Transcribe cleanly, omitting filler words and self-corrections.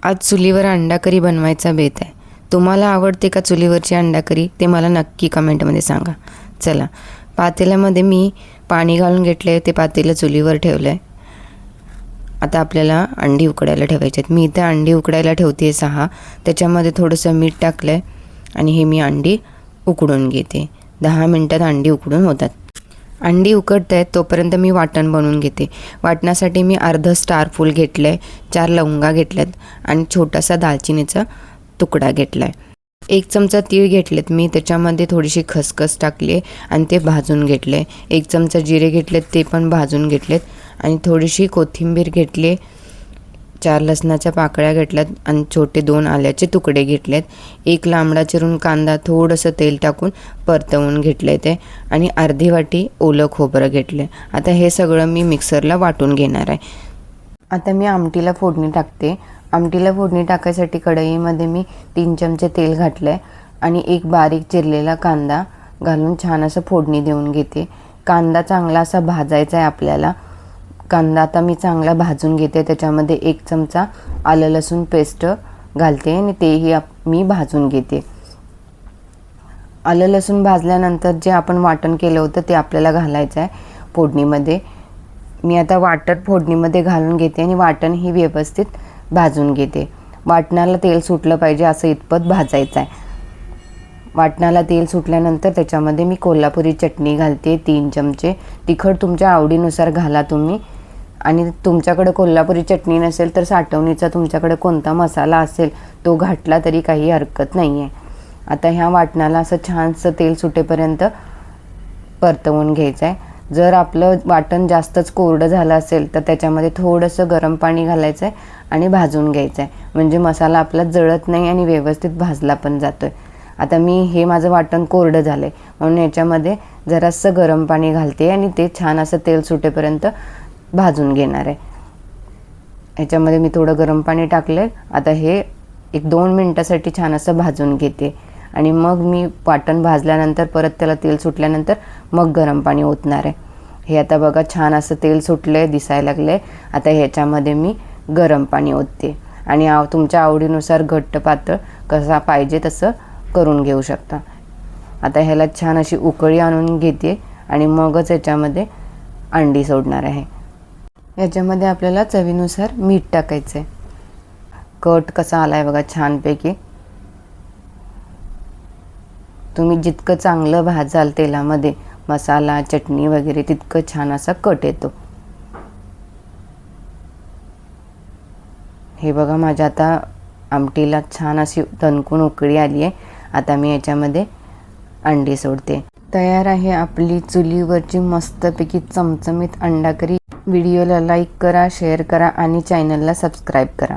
आज चुलीवर अंडा करी बनवायचा बेत आहे. तुम्हाला आवडते का चुलीवरची अंडा करी ते मला नक्की कमेंटमध्ये सांगा. चला, पातेल्यामध्ये मी पाणी घालून घेतले, ते पातेलं चुलीवर ठेवलं आहे. आता आपल्याला अंडी उकडायला ठेवायचे आहेत. मी इथे अंडी उकडायला ठेवते 6. त्याच्यामध्ये थोडंसं मीठ टाकलं आहे आणि हे मी अंडी उकडून घेते. 10 मिनटात अंडी उकडून होतात. अंडी उकडत आहेत तोपर्यंत मी वाटण बनवून घेते. वाटणासाठी मी अर्धं स्टार फूल घेतलं आहे, 4 लवंगा घेतल्यात आणि छोटासा दालचिनीचा तुकडा घेतला आहे. 1 चमचा तीळ घेतलेत मी, त्याच्यामध्ये थोडीशी खसखस टाकली आहे आणि ते भाजून घेतले. 1 चमचा जिरे घेतलेत, ते पण भाजून घेतलेत आणि थोडीशी कोथिंबीर घेतली. 4 लसणाच्या पाकळ्या घेतल्यात आणि छोटे 2 आल्याचे तुकडे घेतलेत. 1 लांबडा चिरून कांदा थोडंसं तेल टाकून परतवून घेतले ते आणि अर्धी वाटी ओलं खोबरं घेतले. आता हे सगळं मी मिक्सरला वाटून घेणार आहे. आता मी आमटीला फोडणी टाकते. आमटीला फोडणी टाकायसाठी कढईमध्ये मी 3 चमचे तेल घातलं आहे आणि 1 बारीक चिरलेला कांदा घालून छान असं फोडणी देऊन घेते. कांदा चांगला असा भाजायचा आहे आपल्याला. कांदा आता मी चांगला भाजून घेते. त्याच्यामध्ये 1 चमचा आलं लसूण पेस्ट घालते आणि तेही मी भाजून घेते. आलं लसूण भाजल्यानंतर जे आपण वाटण केलं होतं ते आपल्याला घालायचं आहे फोडणीमध्ये. मी आता वाटण फोडणीमध्ये घालून घेते आणि वाटण ही व्यवस्थित भाजून घेते. वाटणाला तेल सुटलं पाहिजे असं इतपत भाजायचं आहे. वाटणाला तेल सुटल्यानंतर त्याच्यामध्ये मी कोल्हापुरी चटणी घालते 3 चमचे. तिखट तुमच्या आवडीनुसार घाला तुम्ही. आणि तुमच्याकडे कोल्हापुरी चटणी नसेल तर साठवणीचा तुमच्याकडे कोणता मसाला असेल तो घातला तरी काही हरकत नाही आहे. आता ह्या वाटणाला असं छानसं तेल सुटेपर्यंत परतवून घ्यायचं आहे. जर आपलं वाटण जास्तच कोरडं झालं असेल तर त्याच्यामध्ये थोडंसं गरम पाणी घालायचं आहे आणि भाजून घ्यायचं आहे, म्हणजे मसाला आपला जळत नाही आणि व्यवस्थित भाजला पण जातो आहे. आता मी हे माझं वाटण कोरडं झालं आहे म्हणून याच्यामध्ये जरासं गरम पाणी घालते आणि ते छान असं तेल सुटेपर्यंत भाजून घेणार आहे. ह्याच्यामध्ये मी थोडं गरम पाणी टाकलं आहे. आता हे 1-2 मिनटासाठी छान असं भाजून घेते आणि मग मी वाटण भाजल्यानंतर परत त्याला तेल सुटल्यानंतर मग गरम पाणी ओतणार आहे. हे आता बघा छान असं तेल सुटलं आहे, दिसायला लागलं आहे. आता ह्याच्यामध्ये मी गरम पाणी ओतते आणि तुमच्या आवडीनुसार घट्ट पातळ कसा पाहिजे तसं करून घेऊ शकता. आता ह्याला छान अशी उकळी आणून घेते आणि मगच याच्यामध्ये अंडी सोडणार आहे. याच्यामध्ये आपल्याला चवीनुसार मीठ टाकायचं आहे. कट कसा आला आहे बघा छानपैकी. तुम्ही जितकं चांगलं भाजाल तेलामध्ये मसाला चटणी वगैरे तितकं छान असा कट येतो. हे बघा माझ्या आता आमटीला छान अशी तणकून उकळी आली आहे. आता मी याच्यामध्ये अंडी सोडते. तयार आहे आपली चुलीवरची मस्तपैकी चमचमीत अंडा करी. व्हिडिओला लाईक करा, शेअर करा आणि चॅनलला सबस्क्राईब करा.